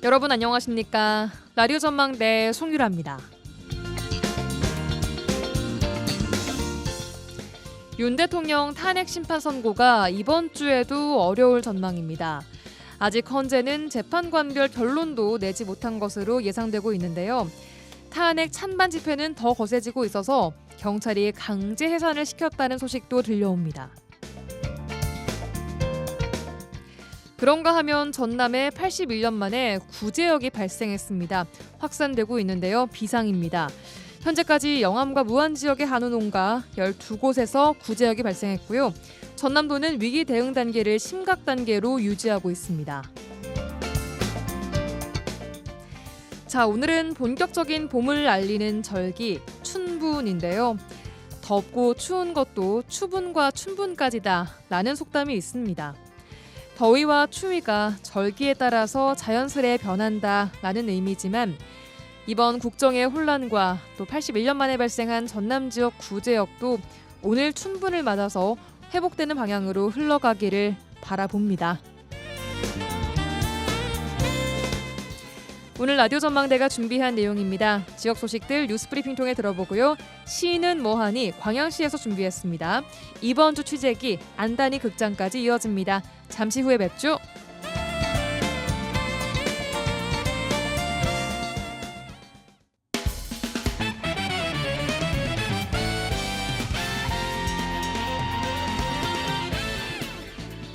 여러분 안녕하십니까? 라디오 전망대 송유라입니다. 윤 대통령 탄핵 심판 선고가 이번 주에도 어려울 전망입니다. 아직 헌재는 재판관별 결론도 내지 못한 것으로 예상되고 있는데요. 탄핵 찬반 집회는 더 거세지고 있어서 경찰이 강제 해산을 시켰다는 소식도 들려옵니다. 그런가 하면 전남에 81년 만에 구제역이 발생했습니다. 확산되고 있는데요. 비상입니다. 현재까지 영암과 무안 지역의 한우 농가 12곳에서 구제역이 발생했고요. 전남도는 위기 대응 단계를 심각 단계로 유지하고 있습니다. 자, 오늘은 본격적인 봄을 알리는 절기 춘분인데요. 덥고 추운 것도 추분과 춘분까지다 라는 속담이 있습니다. 더위와 추위가 절기에 따라서 자연스레 변한다라는 의미지만 이번 국정의 혼란과 또 81년 만에 발생한 전남 지역 구제역도 오늘 춘분을 맞아서 회복되는 방향으로 흘러가기를 바라봅니다. 오늘 라디오 전망대가 준비한 내용입니다. 지역 소식들 뉴스브리핑 통해 들어보고요. 시는 뭐하니 광양시에서 준비했습니다. 이번 주 취재기 안단이 극장까지 이어집니다. 잠시 후에 뵙죠.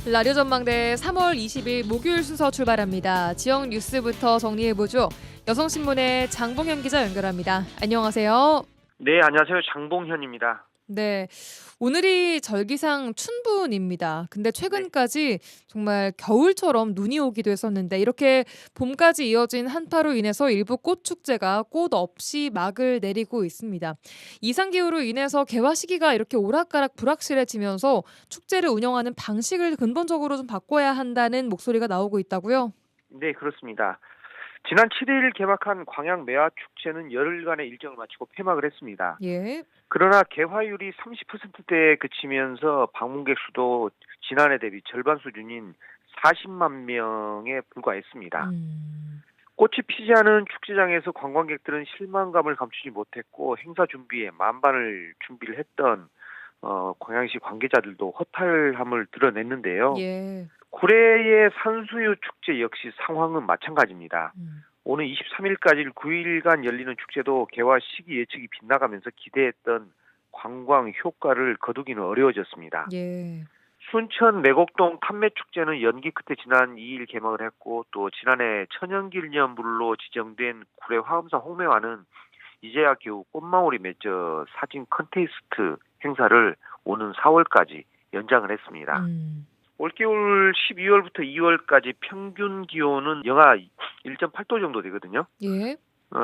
라디오 전망대 3월 20일 목요일 순서 출발합니다. 지역 뉴스부터 정리해보죠. 여성신문의 장봉현 기자 연결합니다. 안녕하세요. 네, 안녕하세요. 장봉현입니다. 네, 오늘이 절기상 춘분입니다. 근데 최근까지 정말 겨울처럼 눈이 오기도 했었는데 이렇게 봄까지 이어진 한파로 인해서 일부 꽃축제가 꽃 없이 막을 내리고 있습니다. 이상기후로 인해서 개화 시기가 이렇게 오락가락 불확실해지면서 축제를 운영하는 방식을 근본적으로 좀 바꿔야 한다는 목소리가 나오고 있다고요? 네, 그렇습니다. 지난 7일 개막한 광양 매화축제는 열흘간의 일정을 마치고 폐막을 했습니다. 예. 그러나 개화율이 30%대에 그치면서 방문객 수도 지난해 대비 절반 수준인 40만 명에 불과했습니다. 꽃이 피지 않은 축제장에서 관광객들은 실망감을 감추지 못했고 행사 준비에 만반을 준비를 했던 광양시 관계자들도 허탈함을 드러냈는데요. 예. 구례의 산수유 축제 역시 상황은 마찬가지입니다. 오는 23일까지 9일간 열리는 축제도 개화 시기 예측이 빗나가면서 기대했던 관광 효과를 거두기는 어려워졌습니다. 예. 순천 내곡동 판매축제는 연기 끝에 지난 2일 개막을 했고 또 지난해 천연기념물로 지정된 구례 화엄사 홍매화는 이제야 겨우 꽃망울이 맺어 사진 컨테스트 행사를 오는 4월까지 연장을 했습니다. 올겨울 12월부터 2월까지 평균 기온은 영하 1.8도 정도 되거든요. 예.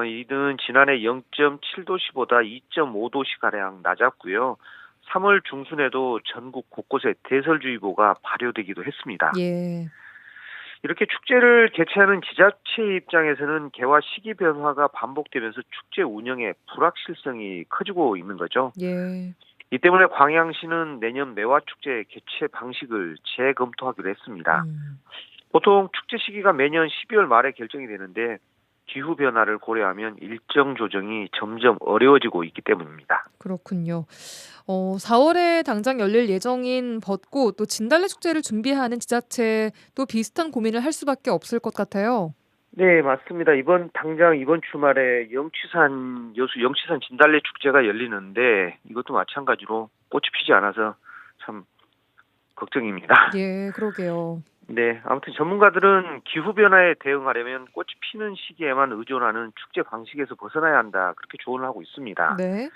이는 지난해 0.7도씨보다 2.5도씨가량 낮았고요. 3월 중순에도 전국 곳곳에 대설주의보가 발효되기도 했습니다. 예. 이렇게 축제를 개최하는 지자체 입장에서는 개화 시기 변화가 반복되면서 축제 운영의 불확실성이 커지고 있는 거죠. 예. 이 때문에 광양시는 내년 매화축제 개최 방식을 재검토하기로 했습니다. 보통 축제 시기가 매년 12월 말에 결정이 되는데 기후 변화를 고려하면 일정 조정이 점점 어려워지고 있기 때문입니다. 그렇군요. 4월에 당장 열릴 예정인 벚꽃 또 진달래 축제를 준비하는 지자체도 비슷한 고민을 할 수밖에 없을 것 같아요. 네, 맞습니다. 이번 주말에 영취산 진달래 축제가 열리는데 이것도 마찬가지로 꽃이 피지 않아서 참 걱정입니다. 예, 그러게요. 네, 아무튼 전문가들은 기후변화에 대응하려면 꽃이 피는 시기에만 의존하는 축제 방식에서 벗어나야 한다. 그렇게 조언을 하고 있습니다. 네.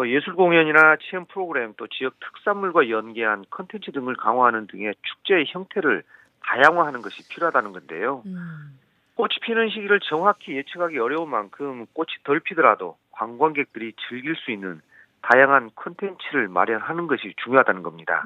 예술 공연이나 체험 프로그램 또 지역 특산물과 연계한 컨텐츠 등을 강화하는 등의 축제의 형태를 다양화하는 것이 필요하다는 건데요. 꽃이 피는 시기를 정확히 예측하기 어려운 만큼 꽃이 덜 피더라도 관광객들이 즐길 수 있는 다양한 콘텐츠를 마련하는 것이 중요하다는 겁니다.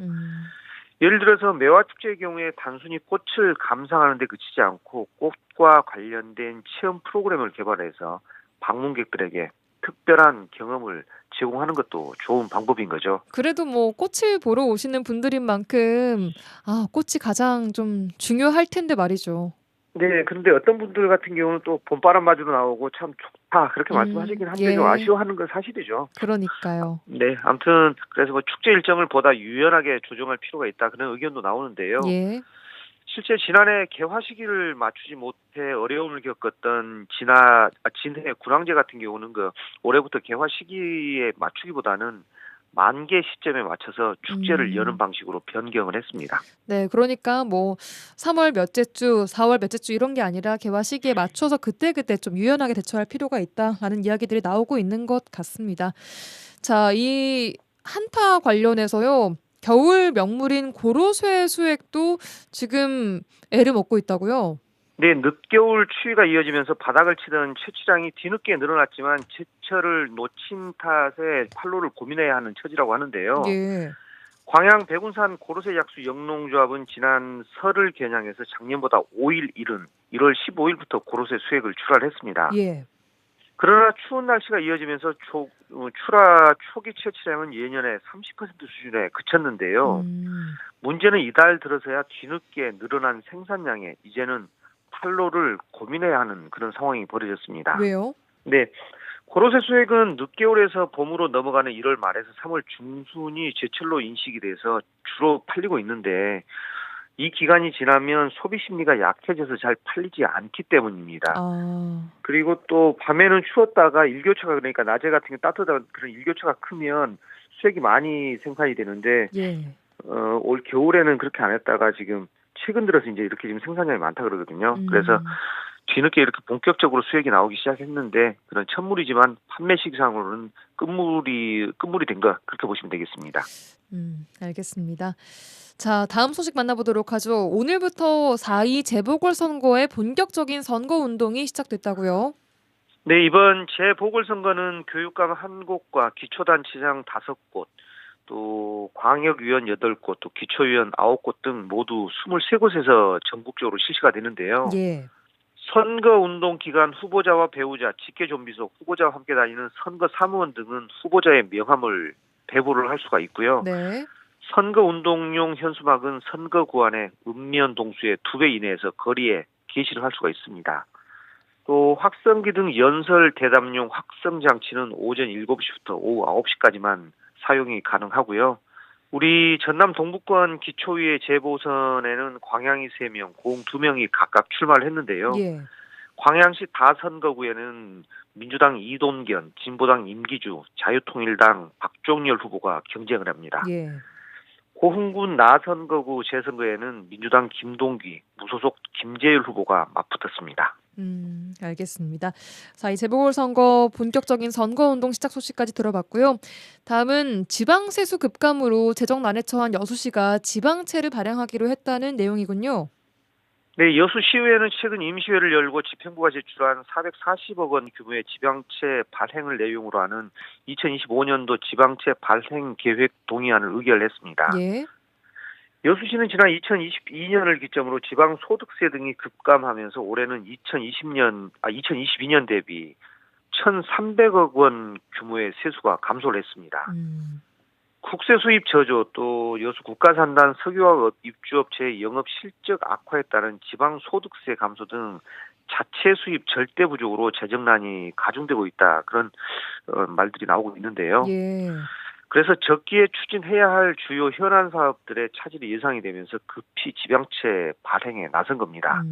예를 들어서 매화축제의 경우에 단순히 꽃을 감상하는 데 그치지 않고 꽃과 관련된 체험 프로그램을 개발해서 방문객들에게 특별한 경험을 제공하는 것도 좋은 방법인 거죠. 그래도 뭐 꽃을 보러 오시는 분들인 만큼 꽃이 가장 좀 중요할 텐데 말이죠. 네, 그런데 어떤 분들 같은 경우는 또 봄바람 맞으러 나오고 참 좋다 그렇게 말씀하시긴 한데 좀 예. 아쉬워하는 건 사실이죠. 그러니까요. 네, 아무튼 그래서 뭐 축제 일정을 보다 유연하게 조정할 필요가 있다 그런 의견도 나오는데요. 예. 실제 지난해 개화 시기를 맞추지 못해 어려움을 겪었던 진해 군항제 같은 경우는 그 올해부터 개화 시기에 맞추기보다는 만개 시점에 맞춰서 축제를 여는 방식으로 변경을 했습니다. 네, 그러니까 뭐 3월 몇째 주, 4월 몇째 주 이런 게 아니라 개화 시기에 맞춰서 그때그때 좀 유연하게 대처할 필요가 있다라는 이야기들이 나오고 있는 것 같습니다. 자, 이 한파 관련해서요. 겨울 명물인 고로쇠 수액도 지금 애를 먹고 있다고요? 네, 늦겨울 추위가 이어지면서 바닥을 치던 채취량이 뒤늦게 늘어났지만 제철을 놓친 탓에 판로를 고민해야 하는 처지라고 하는데요. 예. 광양 백운산 고로쇠 약수 영농조합은 지난 설을 겨냥해서 작년보다 5일 이른 1월 15일부터 고로쇠 수액을 출하를 했습니다. 예. 그러나 추운 날씨가 이어지면서 출하 초기 채취량은 예년의 30% 수준에 그쳤는데요. 문제는 이달 들어서야 뒤늦게 늘어난 생산량에 이제는 판로를 고민해야 하는 그런 상황이 벌어졌습니다. 왜요? 네, 고로쇠 수액은 늦겨울에서 봄으로 넘어가는 1월 말에서 3월 중순이 제철로 인식이 돼서 주로 팔리고 있는데 이 기간이 지나면 소비 심리가 약해져서 잘 팔리지 않기 때문입니다. 아. 그리고 또 밤에는 추웠다가 일교차가 그러니까 낮에 같은 게 따뜻한 그런 일교차가 크면 수액이 많이 생산이 되는데 예. 올 겨울에는 그렇게 안 했다가 지금 최근 들어서 이제 이렇게 지금 생산량이 많다 그러거든요. 그래서 뒤늦게 이렇게 본격적으로 수액이 나오기 시작했는데 그런 첫물이지만 판매 시기상으로는 끝물이 된 거 그렇게 보시면 되겠습니다. 알겠습니다. 자, 다음 소식 만나보도록 하죠. 오늘부터 4.2 재보궐선거의 본격적인 선거 운동이 시작됐다고요? 네, 이번 재보궐선거는 교육감 1곳과 기초단체장 5곳, 또 광역위원 8곳, 또 기초위원 9곳 등 모두 23곳에서 전국적으로 실시가 되는데요. 예. 선거운동 기간 후보자와 배우자, 직계존비속, 후보자와 함께 다니는 선거 사무원 등은 후보자의 명함을 배부를 할 수가 있고요. 네. 선거운동용 현수막은 선거 구안의 읍면 동수의 2배 이내에서 거리에 게시를 할 수가 있습니다. 또 확성기 등 연설 대담용 확성 장치는 오전 7시부터 오후 9시까지만 사용이 가능하고요. 우리 전남 동부권 기초의회 재보선에는 광양이 3명, 고흥 2명이 각각 출마를 했는데요. 예. 광양시 다선거구에는 민주당 이돈견, 진보당 임기주, 자유통일당 박종열 후보가 경쟁을 합니다. 예. 고흥군 나선거구 재선거에는 민주당 김동기, 무소속 김재율 후보가 맞붙었습니다. 알겠습니다. 자, 이 재보궐선거 본격적인 선거운동 시작 소식까지 들어봤고요. 다음은 지방세수 급감으로 재정난에 처한 여수시가 지방채를 발행하기로 했다는 내용이군요. 네, 여수시의회는 최근 임시회를 열고 집행부가 제출한 440억 원 규모의 지방채 발행을 내용으로 하는 2025년도 지방채 발행 계획 동의안을 의결했습니다. 예. 여수시는 지난 2022년을 기점으로 지방소득세 등이 급감하면서 올해는 2022년 대비 1,300억 원 규모의 세수가 감소를 했습니다. 국세 수입 저조, 또 여수 국가산단 석유화학 입주업체의 영업 실적 악화에 따른 지방소득세 감소 등 자체 수입 절대 부족으로 재정난이 가중되고 있다. 그런 말들이 나오고 있는데요. 예. 그래서 적기에 추진해야 할 주요 현안 사업들의 차질이 예상이 되면서 급히 지방채 발행에 나선 겁니다.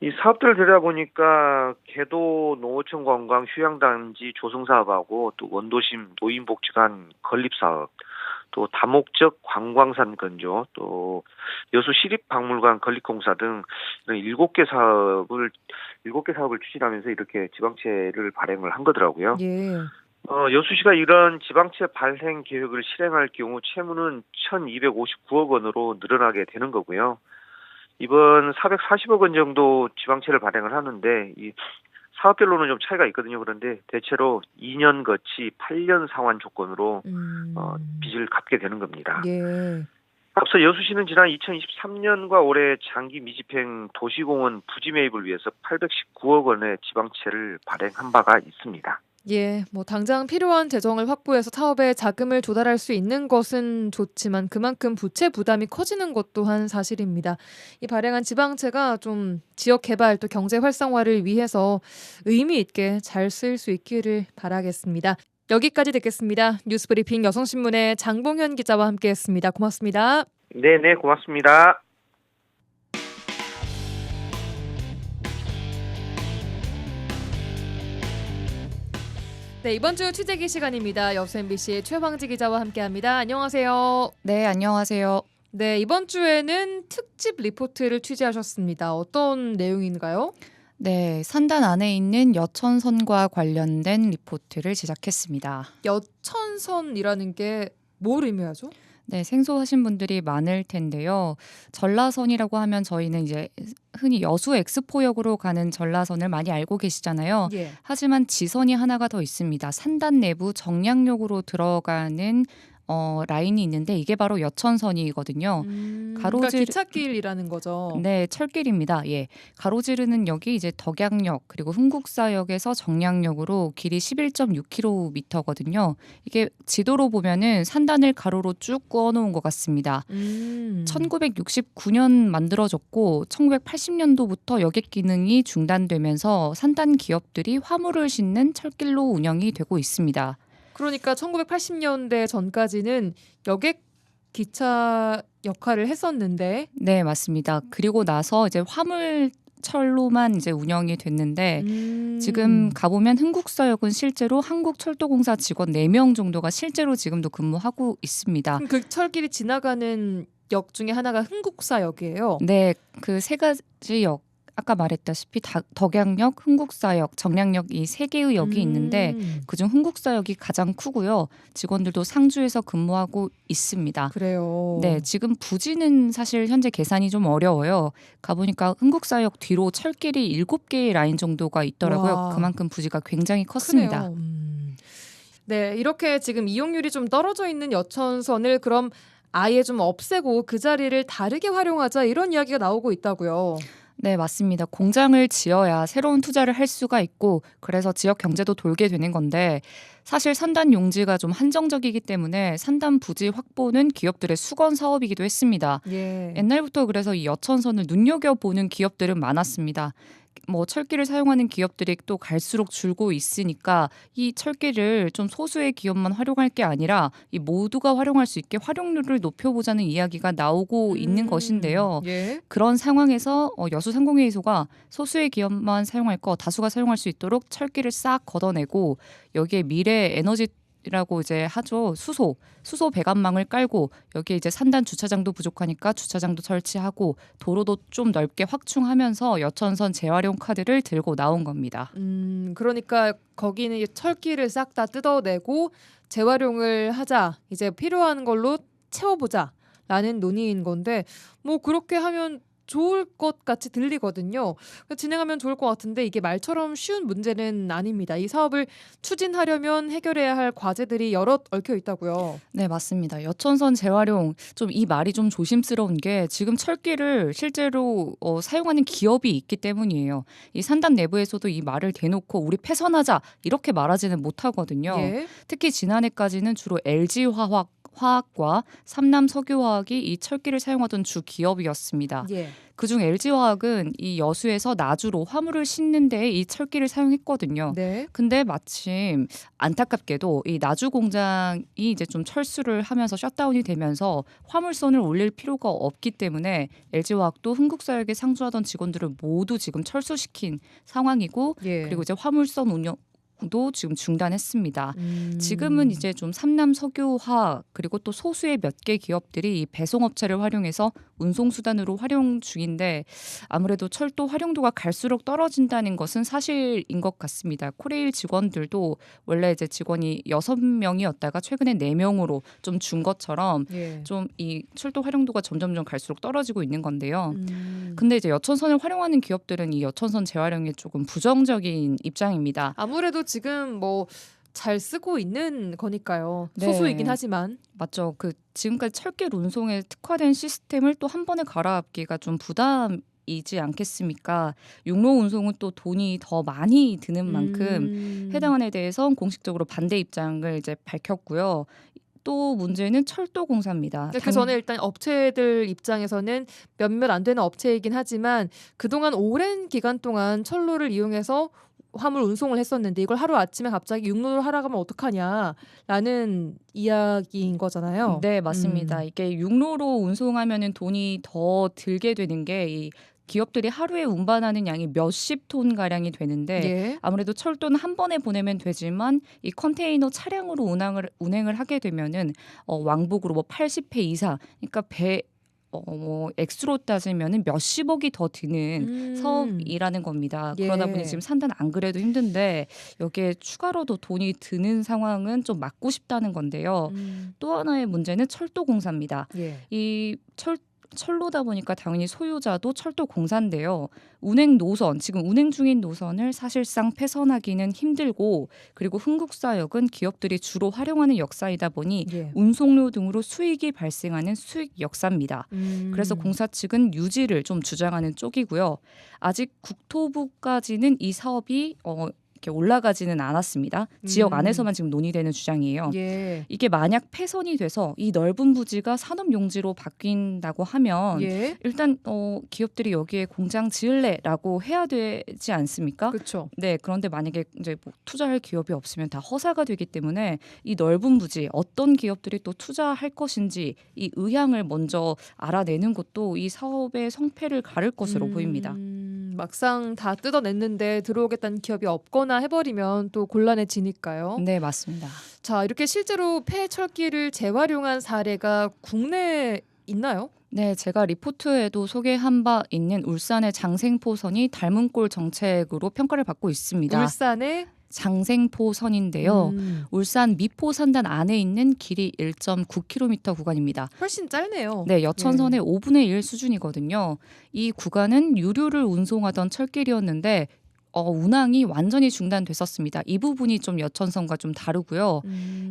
이 사업들을 들여다보니까 개도 농어촌 관광 휴양단지 조성 사업하고 또 원도심 노인복지관 건립 사업, 또 다목적 관광산 건조, 또 여수 시립박물관 건립공사 등 이런 7개 사업을 추진하면서 이렇게 지방채를 발행을 한 거더라고요. 예. 여수시가 이런 지방채 발행 계획을 실행할 경우 채무는 1,259억 원으로 늘어나게 되는 거고요. 이번 440억 원 정도 지방채를 발행을 하는데 이 사업별로는 좀 차이가 있거든요. 그런데 대체로 2년 거치 8년 상환 조건으로 빚을 갚게 되는 겁니다. 예. 앞서 여수시는 지난 2023년과 올해 장기 미집행 도시공원 부지 매입을 위해서 819억 원의 지방채를 발행한 바가 있습니다. 예, 뭐 당장 필요한 재정을 확보해서 사업에 자금을 조달할 수 있는 것은 좋지만 그만큼 부채 부담이 커지는 것 또한 사실입니다. 이 발행한 지방채가 좀 지역 개발 또 경제 활성화를 위해서 의미 있게 잘 쓰일 수 있기를 바라겠습니다. 여기까지 듣겠습니다. 뉴스브리핑 여성신문의 장봉현 기자와 함께했습니다. 고맙습니다. 네, 고맙습니다. 네, 이번 주 취재기 시간입니다. 여수 MBC의 최황지 기자와 함께합니다. 안녕하세요. 네, 안녕하세요. 네, 이번 주에는 특집 리포트를 취재하셨습니다. 어떤 내용인가요? 네, 산단 안에 있는 여천선과 관련된 리포트를 제작했습니다. 여천선이라는 게 뭘 의미하죠? 네, 생소하신 분들이 많을 텐데요. 전라선이라고 하면 저희는 이제 흔히 여수 엑스포역으로 가는 전라선을 많이 알고 계시잖아요. 예. 하지만 지선이 하나가 더 있습니다. 산단 내부 정량역으로 들어가는 라인이 있는데 이게 바로 여천선이거든요. 그러니까 기찻길이라는 거죠. 네, 철길입니다. 예. 가로지르는 역이 이제 덕양역 그리고 흥국사역에서 정량역으로 길이 11.6km거든요. 이게 지도로 보면은 산단을 가로로 쭉 그어놓은 것 같습니다. 1969년 만들어졌고 1980년도부터 여객 기능이 중단되면서 산단 기업들이 화물을 싣는 철길로 운영이 되고 있습니다. 그러니까 1980년대 전까지는 여객 기차 역할을 했었는데 네, 맞습니다. 그리고 나서 이제 화물철로만 이제 운영이 됐는데 지금 가보면 흥국사역은 실제로 한국철도공사 직원 4명 정도가 실제로 지금도 근무하고 있습니다. 그럼 그 철길이 지나가는 역 중에 하나가 흥국사역이에요. 네, 그 세 가지 역 아까 말했다시피 덕양역, 흥국사역, 정량역 이 세 개의 역이 있는데 그중 흥국사역이 가장 크고요. 직원들도 상주에서 근무하고 있습니다. 그래요. 네, 지금 부지는 사실 현재 계산이 좀 어려워요. 가보니까 흥국사역 뒤로 철길이 7개의 라인 정도가 있더라고요. 와. 그만큼 부지가 굉장히 컸습니다. 크네요. 네, 이렇게 지금 이용률이 좀 떨어져 있는 여천선을 그럼 아예 좀 없애고 그 자리를 다르게 활용하자 이런 이야기가 나오고 있다고요. 네, 맞습니다. 공장을 지어야 새로운 투자를 할 수가 있고 그래서 지역 경제도 돌게 되는 건데 사실 산단 용지가 좀 한정적이기 때문에 산단 부지 확보는 기업들의 수건 사업이기도 했습니다. 예. 옛날부터 그래서 이 여천선을 눈여겨보는 기업들은 많았습니다. 뭐 철길을 사용하는 기업들이 또 갈수록 줄고 있으니까 이 철길을 좀 소수의 기업만 활용할 게 아니라 이 모두가 활용할 수 있게 활용률을 높여보자는 이야기가 나오고 있는 것인데요. 예. 그런 상황에서 여수상공회의소가 소수의 기업만 사용할 거 다수가 사용할 수 있도록 철길을 싹 걷어내고 여기에 미래 에너지라고 이제 하죠. 수소 배관망을 깔고 여기에 이제 산단 주차장도 부족하니까 주차장도 설치하고 도로도 좀 넓게 확충하면서 여천선 재활용 카드를 들고 나온 겁니다. 그러니까 거기는 이 철길을 싹 다 뜯어내고 재활용을 하자. 이제 필요한 걸로 채워보자라는 논의인 건데 뭐 그렇게 하면 좋을 것 같이 들리거든요. 진행하면 좋을 것 같은데 이게 말처럼 쉬운 문제는 아닙니다. 이 사업을 추진하려면 해결해야 할 과제들이 여럿 얽혀 있다고요. 네, 맞습니다. 여천선 재활용 좀 이 말이 좀 조심스러운 게 지금 철길을 실제로 사용하는 기업이 있기 때문이에요. 이 산단 내부에서도 이 말을 대놓고 우리 폐선하자 이렇게 말하지는 못하거든요. 예. 특히 지난해까지는 주로 LG화학과 삼남석유화학이 이 철길을 사용하던 주 기업이었습니다. 예. 그중 LG화학은 이 여수에서 나주로 화물을 싣는 데에 이 철길을 사용했거든요. 네. 근데 마침 안타깝게도 이 나주 공장이 이제 좀 철수를 하면서 셧다운이 되면서 화물선을 올릴 필요가 없기 때문에 LG화학도 흥국사역에 상주하던 직원들을 모두 지금 철수시킨 상황이고 예. 그리고 이제 화물선 운영도 지금 중단했습니다. 음. 지금은 이제 좀 삼남석유화학 그리고 또 소수의 몇 개 기업들이 이 배송업체를 활용해서 운송수단으로 활용 중인데 아무래도 철도 활용도가 갈수록 떨어진다는 것은 사실인 것 같습니다. 코레일 직원들도 원래 이제 직원이 6명이었다가 최근에 4명으로 좀 준 것처럼 예. 좀 이 철도 활용도가 점점점 갈수록 떨어지고 있는 건데요. 음. 근데 이제 여천선을 활용하는 기업들은 이 여천선 재활용에 조금 부정적인 입장입니다. 아무래도 지금 뭐 잘 쓰고 있는 거니까요. 네. 소수이긴 하지만. 맞죠. 그 지금까지 철길 운송에 특화된 시스템을 또 한 번에 갈아엎기가 좀 부담이 사업이지 않겠습니까? 육로 운송은 또 돈이 더 많이 드는 만큼 해당안에 대해서 공식적으로 반대 입장을 이제 밝혔고요. 또 문제는 철도 공사입니다. 그 전에 일단 업체들 입장에서는 몇몇 안 되는 업체이긴 하지만 그동안 오랜 기간 동안 철로를 이용해서 화물 운송을 했었는데 이걸 하루아침에 갑자기 육로로 하라고 하면 어떡하냐라는 이야기인 거잖아요. 네, 맞습니다. 이게 육로로 운송하면은 돈이 더 들게 되는 게 이 기업들이 하루에 운반하는 양이 몇십 톤 가량이 되는데 예. 아무래도 철도는 한 번에 보내면 되지만 이 컨테이너 차량으로 운행을 하게 되면은 왕복으로 뭐 80회 이상, 그러니까 뭐 액수로 따지면은 몇십억이 더 드는 사업이라는 겁니다. 예. 그러다 보니 지금 산다는 안 그래도 힘든데 여기에 추가로도 돈이 드는 상황은 좀 막고 싶다는 건데요. 또 하나의 문제는 철도 공사입니다. 예. 이 철로다 보니까 당연히 소유자도 철도 공사인데요. 운행 노선, 지금 운행 중인 노선을 사실상 폐선하기는 힘들고 그리고 흥국사역은 기업들이 주로 활용하는 역사이다 보니 예. 운송료 등으로 수익이 발생하는 수익 역사입니다. 그래서 공사 측은 유지를 좀 주장하는 쪽이고요. 아직 국토부까지는 이 사업이 이렇게 올라가지는 않았습니다. 지역 안에서만 지금 논의되는 주장이에요. 예. 이게 만약 폐선이 돼서 이 넓은 부지가 산업용지로 바뀐다고 하면 예. 일단 기업들이 여기에 공장 지을래라고 해야 되지 않습니까? 그렇죠. 네, 그런데 만약에 이제 뭐 투자할 기업이 없으면 다 허사가 되기 때문에 이 넓은 부지 어떤 기업들이 또 투자할 것인지 이 의향을 먼저 알아내는 것도 이 사업의 성패를 가를 것으로 보입니다. 막상 다 뜯어냈는데 들어오겠다는 기업이 없거나 해버리면 또 곤란해지니까요. 네, 맞습니다. 자, 이렇게 실제로 폐철기를 재활용한 사례가 국내에 있나요? 네, 제가 리포트에도 소개한 바 있는 울산의 장생포선이 닮은 꼴 정책으로 평가를 받고 있습니다. 울산의 장생포선인데요. 울산 미포 산단 안에 있는 길이 1.9km 구간입니다. 훨씬 짧네요. 네, 여천선의 5분의 1 수준이거든요. 이 구간은 유류를 운송하던 철길이었는데 운항이 완전히 중단됐었습니다. 이 부분이 좀 여천선과 좀 다르고요.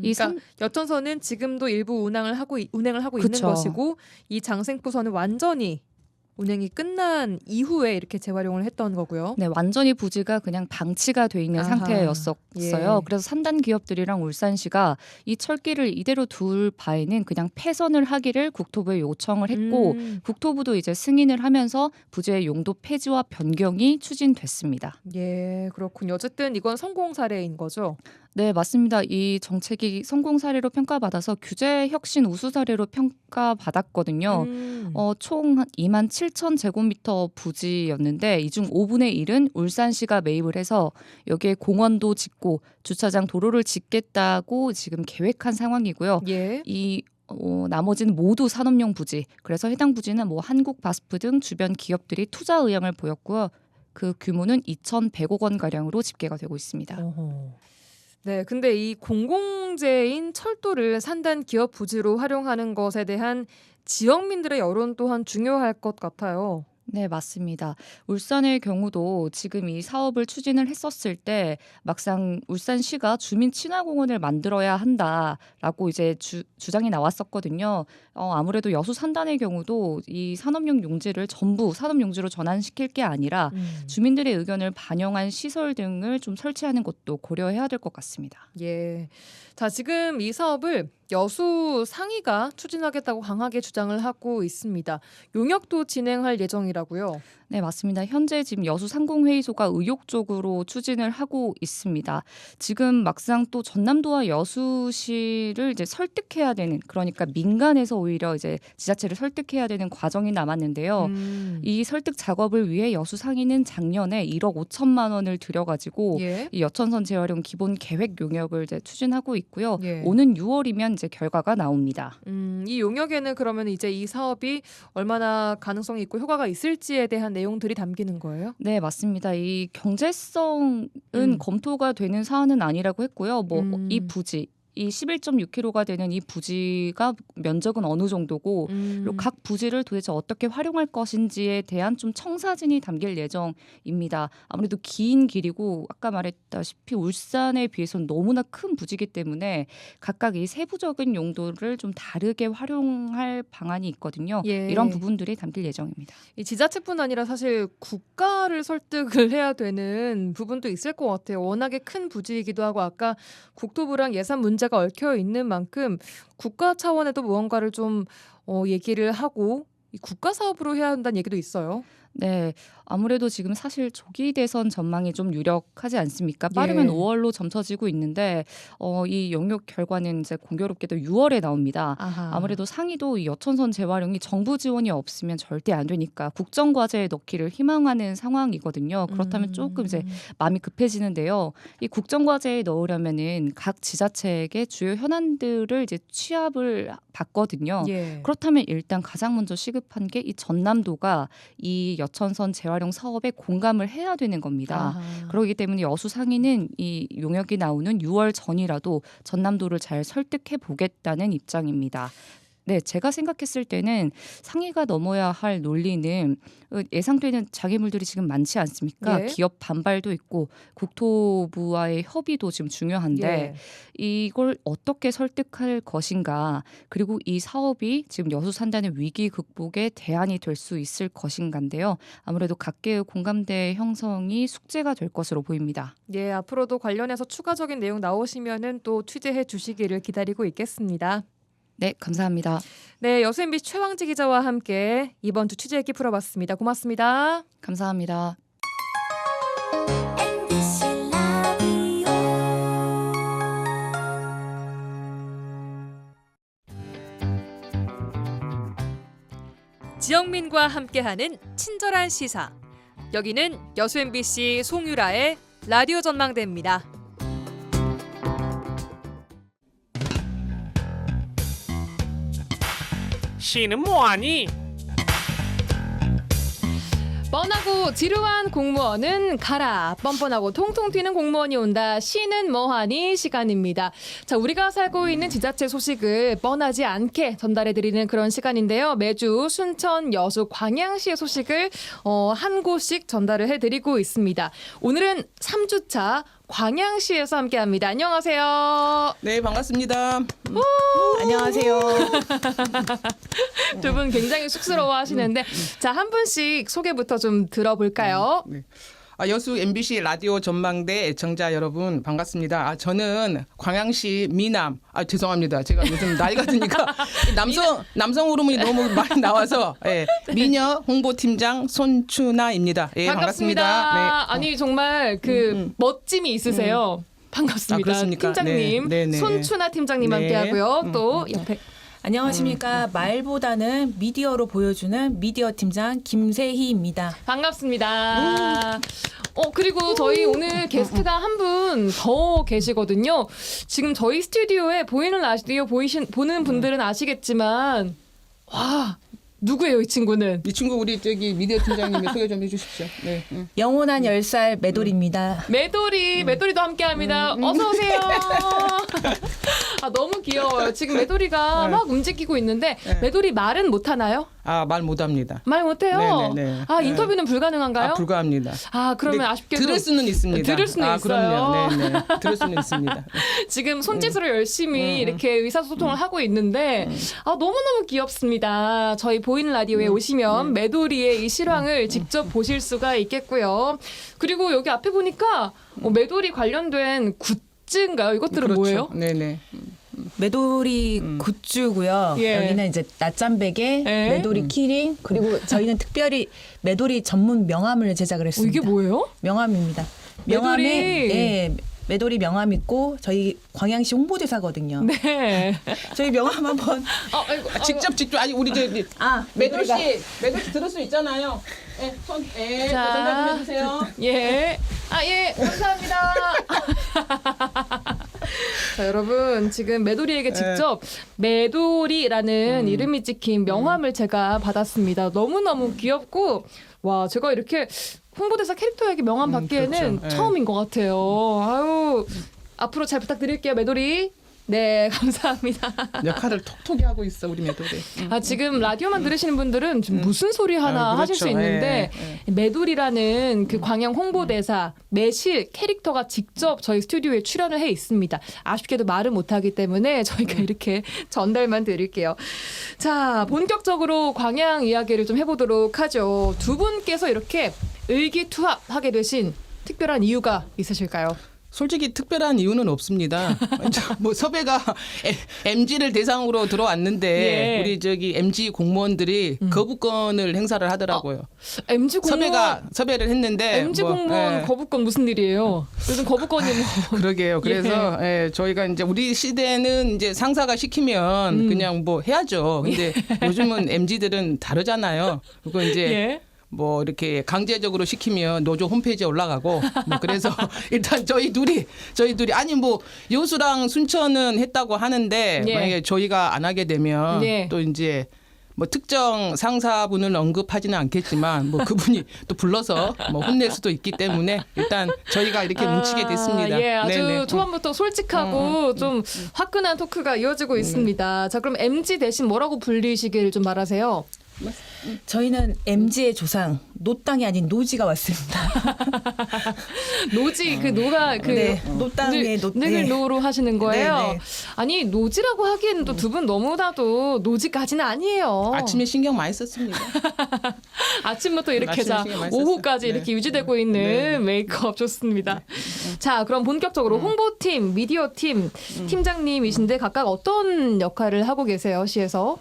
그러니까 여천선은 지금도 일부 운행을 하고 있는 그쵸. 것이고 이 장생포선은 완전히 운행이 끝난 이후에 이렇게 재활용을 했던 거고요. 네, 완전히 부지가 그냥 방치가 돼 있는 아하. 상태였었어요. 예. 그래서 산단 기업들이랑 울산시가 이 철길을 이대로 둘 바에는 그냥 폐선을 하기를 국토부에 요청을 했고 국토부도 이제 승인을 하면서 부지의 용도 폐지와 변경이 추진됐습니다. 예, 그렇군요. 어쨌든 이건 성공 사례인 거죠. 네, 맞습니다. 이 정책이 성공 사례로 평가받아서 규제 혁신 우수 사례로 평가받았거든요. 총 2만 7천 제곱미터 부지였는데 이 중 5분의 1은 울산시가 매입을 해서 여기에 공원도 짓고 주차장 도로를 짓겠다고 지금 계획한 상황이고요. 예. 나머지는 모두 산업용 부지. 그래서 해당 부지는 뭐 한국바스프 등 주변 기업들이 투자 의향을 보였고요. 그 규모는 2,100억 원 가량으로 집계가 되고 있습니다. 네, 근데 이 공공재인 철도를 산단 기업 부지로 활용하는 것에 대한 지역민들의 여론 또한 중요할 것 같아요. 네, 맞습니다. 울산의 경우도 지금 이 사업을 추진을 했었을 때 막상 울산시가 주민 친화공원을 만들어야 한다라고 이제 주장이 나왔었거든요. 아무래도 여수 산단의 경우도 이 산업용 용지를 전부 산업용지로 전환시킬 게 아니라 주민들의 의견을 반영한 시설 등을 좀 설치하는 것도 고려해야 될 것 같습니다. 예. 자, 지금 이 사업을 여수 상위가 추진하겠다고 강하게 주장을 하고 있습니다. 용역도 진행할 예정이라고요. 네, 맞습니다. 현재 지금 여수 상공회의소가 의욕적으로 추진을 하고 있습니다. 지금 막상 또 전남도와 여수시를 이제 설득해야 되는, 그러니까 민간에서 오히려 이제 지자체를 설득해야 되는 과정이 남았는데요. 이 설득 작업을 위해 여수 상인은 작년에 1억 5천만 원을 들여가지고 예. 이 여천선 재활용 기본 계획 용역을 이제 추진하고 있고요. 예. 오는 6월이면 이제 결과가 나옵니다. 이 용역에는 그러면 이제 이 사업이 얼마나 가능성이 있고 효과가 있을지에 대한 내용들이 담기는 거예요? 네, 맞습니다. 이 경제성은 음. 검토가 되는 사안은 아니라고 했고요. 뭐 이 부지 이 11.6kg가 되는 이 부지가 면적은 어느 정도고 그리고 각 부지를 도대체 어떻게 활용할 것인지에 대한 좀 청사진이 담길 예정입니다. 아무래도 긴 길이고 아까 말했다시피 울산에 비해서는 너무나 큰 부지이기 때문에 각각 이 세부적인 용도를 좀 다르게 활용할 방안이 있거든요. 예. 이런 부분들이 담길 예정입니다. 이 지자체뿐 아니라 사실 국가를 설득을 해야 되는 부분도 있을 것 같아요. 워낙에 큰 부지이기도 하고 아까 국토부랑 예산 문제가 얽혀 있는 만큼 국가 차원에도 무언가를 좀 얘기를 하고 이 국가 사업으로 해야 한다는 얘기도 있어요. 네, 아무래도 지금 사실 조기 대선 전망이 좀 유력하지 않습니까? 빠르면 예. 5월로 점쳐지고 있는데 이 영역 결과는 이제 공교롭게도 6월에 나옵니다. 아하. 아무래도 상위도 이 여천선 재활용이 정부 지원이 없으면 절대 안 되니까 국정과제에 넣기를 희망하는 상황이거든요. 그렇다면 조금 이제 마음이 급해지는데요. 이 국정과제에 넣으려면은 각 지자체에게 주요 현안들을 이제 취합을 받거든요. 예. 그렇다면 일단 가장 먼저 시급한 게 이 전남도가 이 여천선 재활용 사업에 공감을 해야 되는 겁니다. 아하. 그렇기 때문에 여수 상인은 이 용역이 나오는 6월 전이라도 전남도를 잘 설득해 보겠다는 입장입니다. 네, 제가 생각했을 때는 상위가 넘어야 할 논리는 예상되는 장애물들이 지금 많지 않습니까? 예. 기업 반발도 있고 국토부와의 협의도 지금 중요한데 예. 이걸 어떻게 설득할 것인가, 그리고 이 사업이 지금 여수 산단의 위기 극복에 대안이 될 수 있을 것인가인데요. 아무래도 각계의 공감대 형성이 숙제가 될 것으로 보입니다. 예, 앞으로도 관련해서 추가적인 내용 나오시면은 또 취재해 주시기를 기다리고 있겠습니다. 네, 감사합니다. 네, 여수 MBC 최왕지 기자와 함께 이번 주 취재 얘기 풀어봤습니다. 고맙습니다. 감사합니다. MBC 라디오 지영민과 함께하는 친절한 시사. 여기는 여수 MBC 송유라의 라디오 전망대입니다. 시는 뭐하니? 뻔하고 지루한 공무원은 가라. 뻔뻔하고 통통 튀는 공무원이 온다. 시는 뭐하니 시간입니다. 자, 우리가 살고 있는 지자체 소식을 뻔하지 않게 전달해드리는 그런 시간인데요. 매주 순천, 여수, 광양시의 소식을 한 곳씩 전달을 해드리고 있습니다. 오늘은 3주차 광양시에서 함께합니다. 안녕하세요. 네, 반갑습니다. 안녕하세요. 두 분 굉장히 쑥스러워하시는데 자, 한 분씩 소개부터 좀 들어볼까요? 네. 여수 MBC 라디오 전망대 애청자 여러분 반갑습니다. 저는 광양시 미남. 죄송합니다. 제가 요즘 나이가 드니까 남성 호르몬이 너무 많이 나와서 미녀 홍보팀장 손춘아입니다. 예, 반갑습니다. 네. 아니 정말 그 멋짐이 있으세요. 반갑습니다. 그렇습니까? 팀장님, 네, 네, 네. 손춘아 팀장님 네. 함께하고요. 또 옆에 안녕하십니까. 말보다는 미디어로 보여주는 미디어 팀장 김세희입니다. 반갑습니다. 그리고 저희 오늘 게스트가 한 분 더 계시거든요. 지금 저희 스튜디오에 보이는 라디오 보는 분들은 아시겠지만 와, 누구예요, 이 친구는? 이 친구 우리 미디어 팀장님이 소개 좀 해주십시오. 네. 영원한 10살 매돌입니다. 매돌이도 함께합니다. 어서 오세요. 너무 귀여워요. 지금 매돌이가 막 움직이고 있는데 매돌이 말은 못 하나요? 말 못합니다. 말 못해요. 네네네. 인터뷰는 불가능한가요? 불가합니다. 그러면 근데 아쉽게도 들을 수는 있습니다. 들을 수는 있어요. 그럼요. 네. 들을 수는 있습니다. 지금 손짓으로 열심히 이렇게 의사소통을 하고 있는데 너무너무 귀엽습니다. 저희 보이는 라디오에 오시면 매돌이의 이 실황을 직접 보실 수가 있겠고요. 그리고 여기 앞에 보니까 매돌이 관련된 굿즈인가요? 이것들은 그렇죠. 뭐예요? 네네. 매돌이 굿즈고요. 예. 여기는 이제 낮잠베개, 예. 매돌이 키링, 그리고 저희는 특별히 매돌이 전문 명함을 제작을 했습니다. 이게 뭐예요? 명함입니다. 매돌이. 네, 매돌이 명함 있고 저희 광양시 홍보대사거든요. 네. 저희 명함 한번 직접 우리 매돌 매돌이가 씨 들을 수 있잖아요. 자. 전달 좀 해주세요. 예. 감사합니다. 자, 여러분, 지금 매돌이에게 직접 매돌이라는 이름이 찍힌 명함을 제가 받았습니다. 너무너무 귀엽고, 와, 제가 이렇게 홍보대사 캐릭터에게 명함 받기에는 그렇죠. 예. 처음인 것 같아요. 앞으로 잘 부탁드릴게요, 매돌이. 네, 감사합니다. 역할을 톡톡히 하고 있어 우리 매도리. 아, 지금 라디오만 들으시는 분들은 좀 무슨 소리 하나 아, 하실 수 그렇죠. 있는데 매돌이라는 그 광양 홍보대사 매실 캐릭터가 직접 저희 스튜디오에 출연을 해 있습니다. 아쉽게도 말을 못하기 때문에 저희가 이렇게 전달만 드릴게요. 자, 본격적으로 광양 이야기를 좀 해보도록 하죠. 두 분께서 이렇게 의기투합하게 되신 특별한 이유가 있으실까요? 솔직히 특별한 이유는 없습니다. 뭐 섭외가 MG를 대상으로 들어왔는데 예. 우리 저기 MG 공무원들이 거부권을 행사를 하더라고요. MG 공무원 섭외를 했는데 MG 뭐, 공무원 예. 거부권 무슨 일이에요? 요즘 거부권이 뭐 그러게요. 그래서 예, 저희가 이제 우리 시대는 이제 상사가 시키면 그냥 뭐 해야죠. 근데 요즘은 MG들은 다르잖아요. 그리고 이제 예. 뭐 이렇게 강제적으로 시키면 노조 홈페이지에 올라가고 뭐 그래서 일단 저희 둘이 아니 뭐 여수랑 순천은 했다고 하는데 예. 만약에 저희가 안 하게 되면 예. 또 이제 뭐 특정 상사분을 언급하지는 않겠지만 뭐 그분이 또 불러서 뭐 혼낼 수도 있기 때문에 일단 저희가 이렇게 뭉치게 됐습니다. 예, 아주 네네. 초반부터 솔직하고 좀 화끈한 토크가 이어지고 있습니다. 자, 그럼 MG 대신 뭐라고 불리시길 좀 바라세요? 저희는 MG의 조상 노땅이 아닌 노지가 왔습니다. 노지 그 노가 그 네, 노땅의 노. 늙을 네. 노로 하시는 거예요. 네, 네. 아니 노지라고 하기에는 또 두 분 너무나도 노지까지는 아니에요. 아침에 신경 많이 썼습니다. 아침부터 이렇게 아침에 자 신경 많이 썼어요. 오후까지 네. 이렇게 유지되고 있는 네. 메이크업 좋습니다. 자, 그럼 본격적으로 홍보팀, 미디어팀 팀장님이신데 각각 어떤 역할을 하고 계세요, 시에서?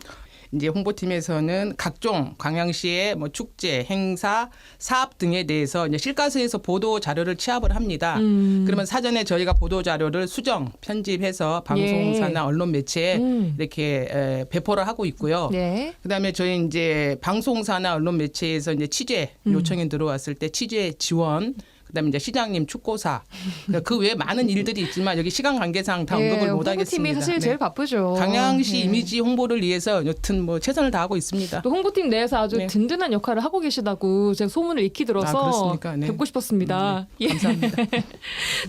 이제 홍보팀에서는 각종 광양시의 뭐 축제, 행사, 사업 등에 대해서 이제 실가서에서 보도 자료를 취합을 합니다. 그러면 사전에 저희가 보도 자료를 수정, 편집해서 방송사나 언론 매체에 이렇게 배포를 하고 있고요. 네. 그다음에 저희 이제 방송사나 언론 매체에서 이제 취재 요청이 들어왔을 때 취재 지원. 그다음에 이제 시장님 축고사 그 외에 많은 일들이 있지만 여기 시간 관계상 다 언급을 못 하겠습니다. 홍보팀이 사실 제일 바쁘죠. 광양시 네. 이미지 홍보를 위해서 여튼 뭐 최선을 다하고 있습니다. 또 홍보팀 내에서 아주 네. 든든한 역할을 하고 계시다고 제가 소문을 익히 들어서 그렇습니까? 네. 뵙고 싶었습니다. 예. 감사합니다.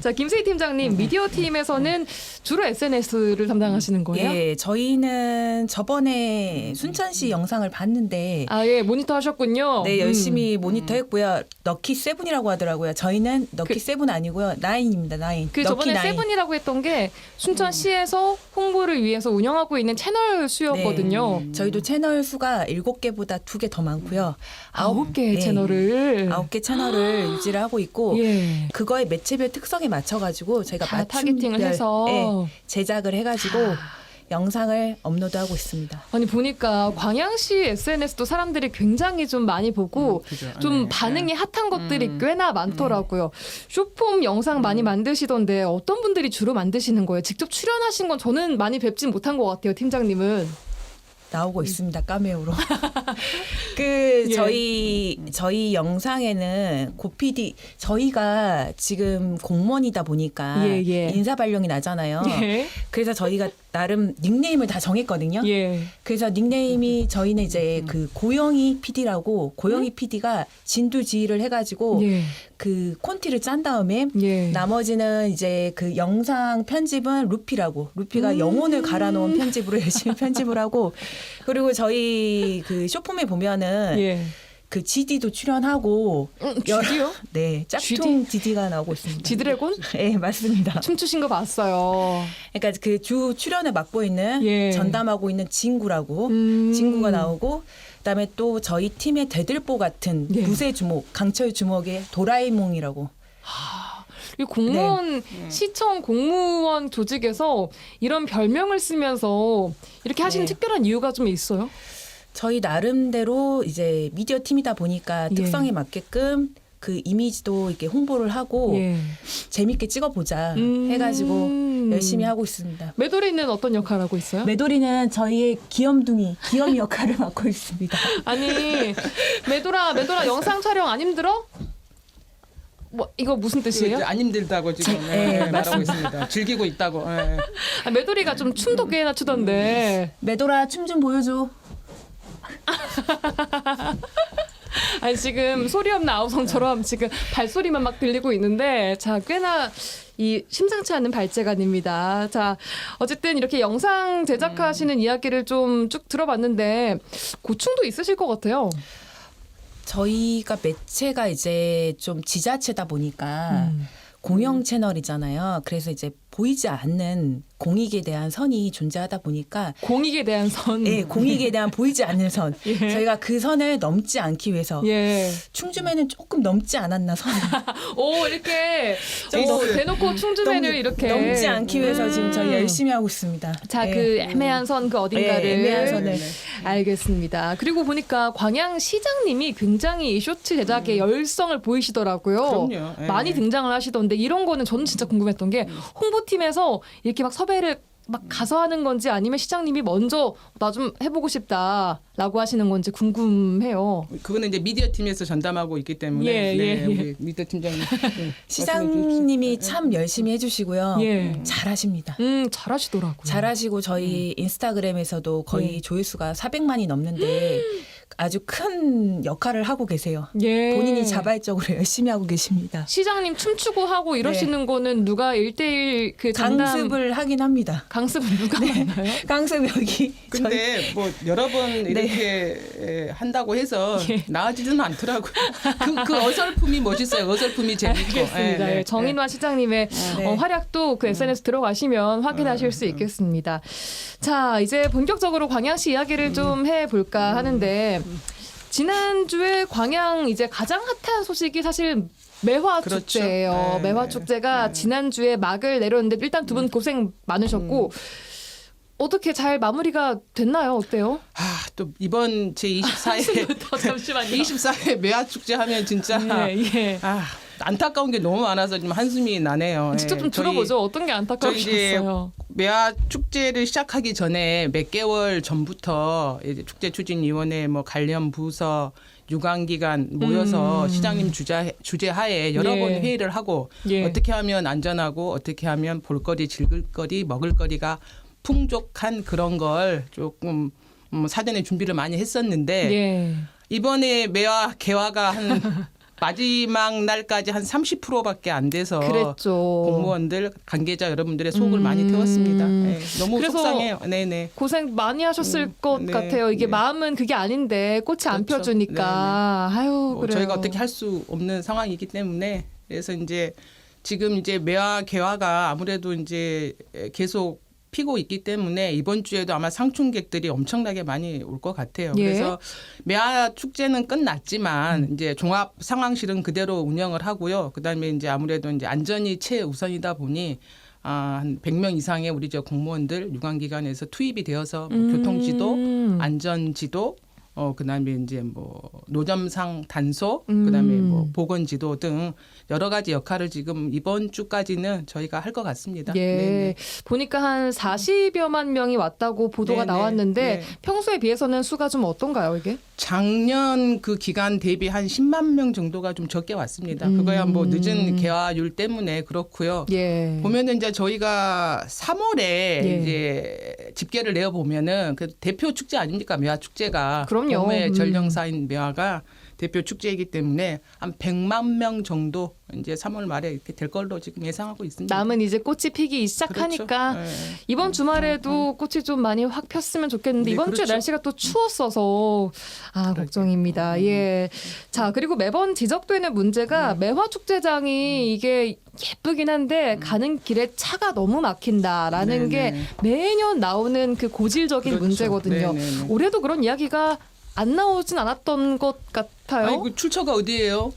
자, 김세희 팀장님, 미디어 팀에서는 주로 SNS를 담당하시는 거예요? 예, 저희는 저번에 순천시 영상을 봤는데 아, 예, 모니터 하셨군요. 네, 열심히 모니터했고요. 럭키 세븐이라고 하더라고요. 저희는 럭키 세븐 아니고요. 나인입니다. 나인. 그 럭키 저번에 나인. 세븐이라고 했던 게 순천시에서 홍보를 위해서 운영하고 있는 채널 수였거든요. 저희도 채널 수가 7개보다 2개 더 많고요. 9개 예, 채널을 9개 채널을 유지를 하고 있고 예. 그거의 매체별 특성에 맞춰가지고 저희가 다 타겟팅을 맞춤별, 해서 예, 제작을 해가지고 영상을 업로드하고 있습니다. 아니 보니까 광양시 SNS도 사람들이 굉장히 좀 많이 보고 그죠. 좀 네, 반응이 핫한 것들이 꽤나 많더라고요. 쇼폼 영상 많이 만드시던데 어떤 분들이 주로 만드시는 거예요? 직접 출연하신 건 저는 많이 뵙진 못한 것 같아요, 팀장님은. 나오고 있습니다. 카메오로. 그 예. 저희 영상에는 고PD 저희가 지금 공무원이다 보니까 예, 예. 인사 발령이 나잖아요. 예. 그래서 저희가 나름 닉네임을 다 정했거든요. 예. 그래서 닉네임이 저희는 이제 그 고영희 PD라고 고영희 PD가 진두지휘를 해가지고 예. 그 콘티를 짠 다음에 예. 나머지는 이제 그 영상 편집은 루피가 영혼을 갈아놓은 편집으로 열심히 편집을 하고 그리고 저희 그 쇼폼에 보면은 예. 그 GD도 출연하고 GD요? 네 짝퉁 GD가 나오고 있습니다. 지드래곤? 네 맞습니다. 춤추신 거 봤어요. 그러니까 그 주 출연을 맡고 있는 예. 전담하고 있는 진구라고 진구가 나오고 그다음에 또 저희 팀의 대들보 같은 예. 무쇠 주먹 강철 주먹의 도라에몽이라고 이 공무원 시청 공무원 조직에서 이런 별명을 쓰면서 이렇게 하시는 네. 특별한 이유가 좀 있어요? 저희 나름대로 이제 미디어 팀이다 보니까 예. 특성에 맞게끔 그 이미지도 이렇게 홍보를 하고 예. 재밌게 찍어보자 해가지고 열심히 하고 있습니다. 매도리는 어떤 역할 하고 있어요? 매돌이는 저희의 귀염둥이 역할을 맡고 있습니다. 아니 매도라 영상 촬영 안 힘들어? 뭐 이거 무슨 뜻이에요? 안 힘들다고 지금 말하고 있습니다. 즐기고 있다고. 예. 아, 매도리가 좀 춤도 꽤나 추던데. 매돌아 춤 좀 보여줘. 아니 지금 소리 없는 아우성처럼 지금 발소리만 막 들리고 있는데 자 꽤나 이 심상치 않은 발재간입니다. 자, 어쨌든 이렇게 영상 제작하시는 이야기를 좀 쭉 들어봤는데 고충도 있으실 것 같아요. 저희가 매체가 이제 좀 지자체다 보니까 공영 채널이잖아요. 그래서 이제 보이지 않는 공익에 대한 선이 존재하다 보니까 공익에 대한 선. 네, 공익에 대한 보이지 않는 선. 예. 저희가 그 선을 넘지 않기 위해서 예. 충주매는 조금 넘지 않았나 선을. 오, 이렇게 대놓고 충주매를 이렇게 넘지 않기 위해서 지금 저희 열심히 하고 있습니다. 자, 예. 그 애매한 선 그 어딘가를 네, 애매한 선을. 알겠습니다. 그리고 보니까 광양 시장님이 굉장히 이 쇼츠 제작에 열성을 보이시더라고요. 그럼요. 예. 많이 등장을 하시던데 이런 거는 저는 진짜 궁금했던 게 홍보팀에서 이렇게 막 섭외를 막 가서 하는 건지 아니면 시장님이 먼저 나 좀 해보고 싶다라고 하시는 건지 궁금해요. 그거는 이제 미디어 팀에서 전담하고 있기 때문에 예, 네, 예, 예. 우리 미디어 팀장님 시장님이 참 열심히 해주시고요. 예. 잘하십니다. 잘하시더라고요. 잘하시고 저희 인스타그램에서도 거의 조회수가 400만이 넘는데 아주 큰 역할을 하고 계세요. 예. 본인이 자발적으로 열심히 하고 계십니다. 시장님 춤추고 하고 이러시는 거는 누가 1대1 그 장담 강습을 하긴 합니다. 강습은 누가 만나요? 강습 여기 근데 뭐 여러 번 이렇게 한다고 해서 나아지지는 않더라고요. 그 어설픔이 멋있어요. 어설픔이 재밌고. 알겠습니다. 예, 예, 정인화 시장님의 네. 활약도 그 SNS 들어가시면 확인하실 수 있겠습니다. 자, 이제 본격적으로 광양시 이야기를 좀 해볼까 하는데 지난주에 광양 이제 가장 핫한 소식이 사실 매화 그렇죠. 축제예요. 네, 매화 네, 축제가 네. 지난주에 막을 내렸는데 일단 두 분 고생 많으셨고 어떻게 잘 마무리가 됐나요? 어때요? 또 이번 제 24회 잠시만요. 24회 매화 축제 하면 진짜 예. 안타까운 게 너무 많아서 좀 한숨이 나네요. 직접 좀 예, 저희- 들어보죠. 어떤 게 저희 이제 안타까우셨어요? 매화 축제를 시작하기 전에 몇 개월 전부터 이제 축제 추진위원회 뭐 관련 부서 유관기관 모여서 시장님 주재하에 여러 예. 번 회의를 하고 예. 어떻게 하면 안전하고 어떻게 하면 볼거리, 즐길거리, 먹을거리가 풍족한 그런 걸 조금 사전에 준비를 많이 했었는데 예. 이번에 매화 개화가 한 마지막 날까지 한 30%밖에 안 돼서 그랬죠. 공무원들 관계자 여러분들의 속을 많이 태웠습니다. 네, 너무 그래서 속상해요. 네네. 고생 많이 하셨을 것 네, 같아요. 이게 네. 마음은 그게 아닌데 꽃이 안 그렇죠. 펴주니까. 아유, 뭐 그래요. 저희가 어떻게 할 수 없는 상황이기 때문에 그래서 이제 지금 이제 매화 개화가 아무래도 이제 계속 피고 있기 때문에 이번 주에도 아마 상춘객들이 엄청나게 많이 올 것 같아요. 예. 그래서 매화 축제는 끝났지만 이제 종합 상황실은 그대로 운영을 하고요. 그다음에 이제 아무래도 이제 안전이 최우선이다 보니 한 100명 이상의 우리 저 공무원들 유관기관에서 투입이 되어서 뭐 교통지도, 안전지도, 그다음에 이제 뭐 노점상 단속, 그다음에 뭐 보건지도 등 여러 가지 역할을 지금 이번 주까지는 저희가 할 것 같습니다. 예. 네네. 보니까 한 40여만 명이 왔다고 보도가 네네. 나왔는데 네. 평소에 비해서는 수가 좀 어떤가요, 이게? 작년 그 기간 대비 한 10만 명 정도가 좀 적게 왔습니다. 그거야 뭐 늦은 개화율 때문에 그렇고요. 예. 보면은 이제 저희가 3월에 예. 이제 집계를 내어 보면은 그 대표 축제 아닙니까? 매화 축제가 그럼요. 봄의 전령사인 매화가 대표 축제이기 때문에 한 100만 명 정도 이제 3월 말에 이렇게 될 걸로 지금 예상하고 있습니다. 남은 이제 꽃이 피기 시작하니까 그렇죠. 네. 이번 주말에도 꽃이 좀 많이 확 폈으면 좋겠는데 네, 이번 주에 그렇죠. 날씨가 또 추웠어서 걱정입니다. 예. 자, 그리고 매번 지적되는 문제가 매화 축제장이 이게 예쁘긴 한데 가는 길에 차가 너무 막힌다라는 게 네네. 매년 나오는 그 고질적인 그렇죠. 문제거든요. 네네네. 올해도 그런 이야기가 안 나오진 않았던 것 같아요. 아니 그 출처가 어디예요,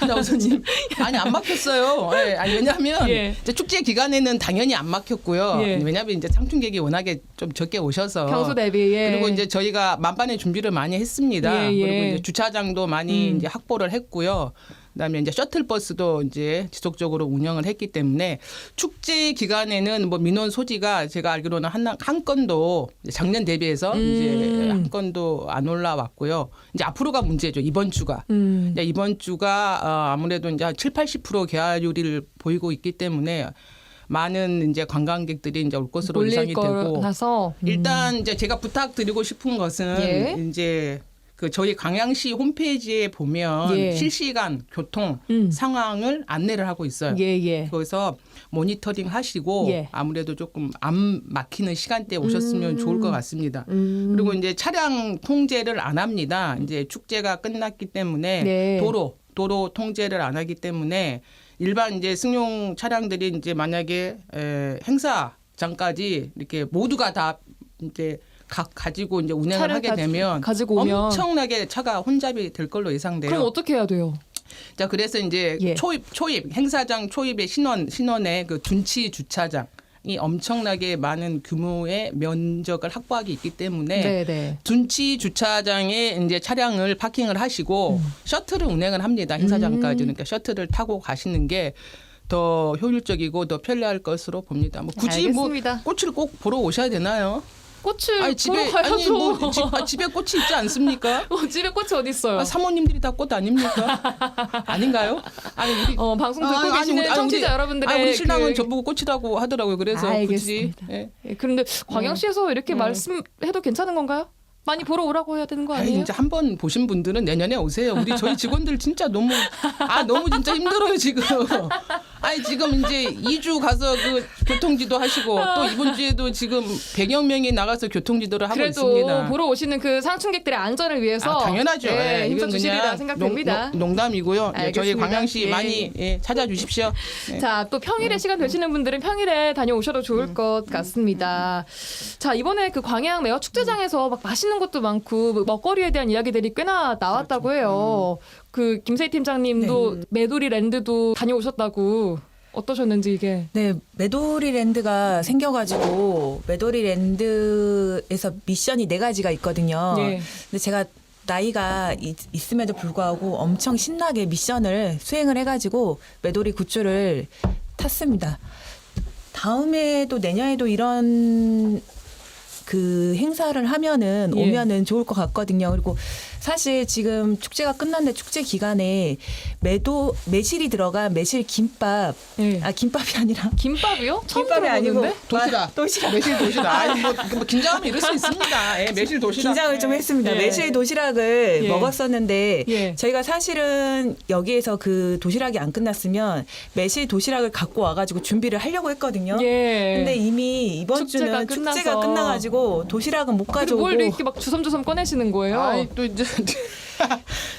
아나운서님? 아니 안 막혔어요. 예, 아니 왜냐하면 예. 이제 축제 기간에는 당연히 안 막혔고요. 예. 왜냐하면 이제 상춘객이 워낙에 좀 적게 오셔서 평소 대비. 예. 그리고 이제 저희가 만반의 준비를 많이 했습니다. 예, 예. 그리고 이제 주차장도 많이 이제 확보를 했고요. 그다음에 이제 셔틀버스도 이제 지속적으로 운영을 했기 때문에 축제 기간에는 뭐 민원 소지가 제가 알기로는 한 건도 작년 대비해서 이제 한 건도 안 올라왔고요. 이제 앞으로가 문제죠. 이번 주가. 이제 이번 주가 아무래도 이제 한 70-80% 개화율을 보이고 있기 때문에 많은 이제 관광객들이 이제 올 것으로 몰릴 예상이 되고 거라서 일단 이제 제가 부탁드리고 싶은 것은 예. 이제 그 저희 광양시 홈페이지에 보면 예. 실시간 교통 상황을 안내를 하고 있어요. 예. 그래서 모니터링 하시고 예. 아무래도 조금 안 막히는 시간대에 오셨으면 좋을 것 같습니다. 그리고 이제 차량 통제를 안 합니다. 이제 축제가 끝났기 때문에 네. 도로 통제를 안 하기 때문에 일반 이제 승용 차량들이 이제 만약에 행사장까지 이렇게 모두가 다 이제 가지고 이제 운행을 차를 하게 되면 가지고 오면 엄청나게 차가 혼잡이 될 걸로 예상돼요. 그럼 어떻게 해야 돼요? 자, 그래서 이제 예. 초입 행사장 초입의 신원의 그 둔치 주차장이 엄청나게 많은 규모의 면적을 확보하기 있기 때문에 네. 둔치 주차장에 이제 차량을 파킹을 하시고 셔틀을 운행을 합니다. 행사장까지. 그러니까 셔틀을 타고 가시는 게 더 효율적이고 더 편리할 것으로 봅니다. 뭐 굳이 알겠습니다. 뭐 꽃을 꼭 보러 오셔야 되나요? 꽃을 아니 보러 가야죠. 집에 꽃이 있지 않습니까? 집에 꽃이 어디 있어요? 아, 사모님들이 다 꽃 아닙니까? 아닌가요? 아니 우리 방송 듣고 계시는 청취자 여러분들의 우리 신랑은 저보고 꽃이라고 하더라고요. 그래서 알겠습니다. 굳이 예, 그런데 광양시에서 이렇게 말씀해도 괜찮은 건가요? 많이 보러 오라고 해야 되는 거 아니에요? 진짜 한 번 보신 분들은 내년에 오세요. 저희 직원들 진짜 너무 진짜 힘들어요 지금. 아니 지금 이제 2주 가서 그 교통지도 하시고 또 이번 주에도 지금 100여 명이 나가서 교통지도를 하고 있습니다. 그래도 보러 오시는 그 상충객들의 안전을 위해서 당연하죠. 예, 이건 힘써주시리라 그냥 생각됩니다. 농담이고요. 예, 저희 알겠습니다. 광양시 예. 많이 찾아주십시오. 예. 자, 또 평일에 시간 되시는 분들은 평일에 다녀오셔도 좋을 것 같습니다. 자, 이번에 그 광양 매화 축제장에서 막 맛있는 것도 많고 먹거리에 대한 이야기들이 꽤나 나왔다고 해요. 그 김세희 팀장님도 메도리랜드도 다녀오셨다고 어떠셨는지 이게. 네, 메도리랜드가 생겨가지고 메도리랜드에서 미션이 4가지가 있거든요. 예. 근데 제가 나이가 있음에도 불구하고 엄청 신나게 미션을 수행을 해가지고 메도리 굿즈를 탔습니다. 다음에도 내년에도 이런 그 행사를 하면은 예. 오면은 좋을 것 같거든요. 그리고 사실 지금 축제가 끝났는데 축제 기간에 매실이 들어간 매실 김밥, 예. 김밥이 아니라 김밥이요? 처음 김밥이 아니고 들어보는데? 도시락. 매실 도시락. 아니 뭐 긴장하면 이럴 수 있습니다. 예, 매실 도시락. 긴장을 좀 했습니다. 예. 매실 도시락을 예. 먹었었는데 예. 저희가 사실은 여기에서 그 도시락이 안 끝났으면 매실 도시락을 갖고 와가지고 준비를 하려고 했거든요. 예. 근데 이미 이번 축제가 주는 끝나서. 축제가 끝나가지고 도시락은 못 그리고 가져오고 뭘 이렇게 막 주섬주섬 꺼내시는 거예요? 아이 또 이제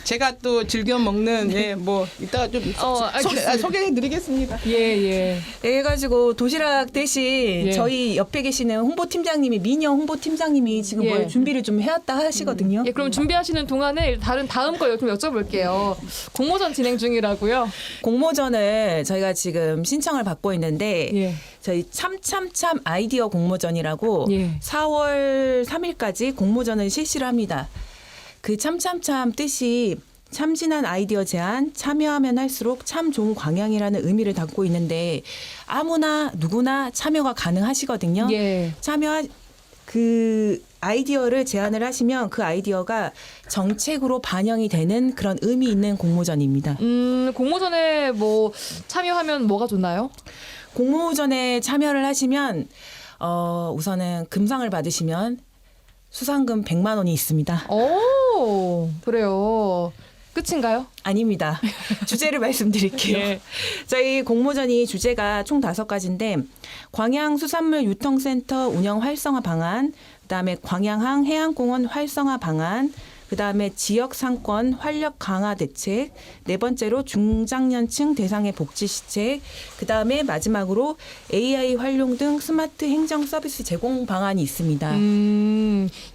제가 또 즐겨 먹는 뭐 이따가 좀 알겠습니다. 소개해드리겠습니다. 예. 해가지고 도시락 대신 예. 저희 옆에 계시는 홍보팀장님이 미녀 홍보팀장님이 지금 예. 뭘 준비를 좀 해왔다 하시거든요. 예, 그럼 준비하시는 동안에 다음 거 좀 여쭤볼게요. 공모전 진행 중이라고요? 공모전을 저희가 지금 신청을 받고 있는데 예. 저희 참참참 아이디어 공모전이라고 예. 4월 3일까지 공모전을 실시를 합니다. 그 참참참 뜻이 참신한 아이디어 제안, 참여하면 할수록 참 좋은 광양이라는 의미를 담고 있는데 아무나 누구나 참여가 가능하시거든요. 예. 그 아이디어를 제안을 하시면 그 아이디어가 정책으로 반영이 되는 그런 의미 있는 공모전입니다. 공모전에 뭐 참여하면 뭐가 좋나요? 공모전에 참여를 하시면 우선은 금상을 받으시면 수상금 100만 원이 있습니다. 오, 그래요. 끝인가요? 아닙니다. 주제를 말씀드릴게요. 예. 저희 공모전이 주제가 총 5가지인데 광양 수산물 유통센터 운영 활성화 방안, 그다음에 광양항 해양공원 활성화 방안, 그다음에 지역 상권 활력 강화 대책, 4번째로 중장년층 대상의 복지 시책, 그다음에 마지막으로 AI 활용 등 스마트 행정 서비스 제공 방안이 있습니다.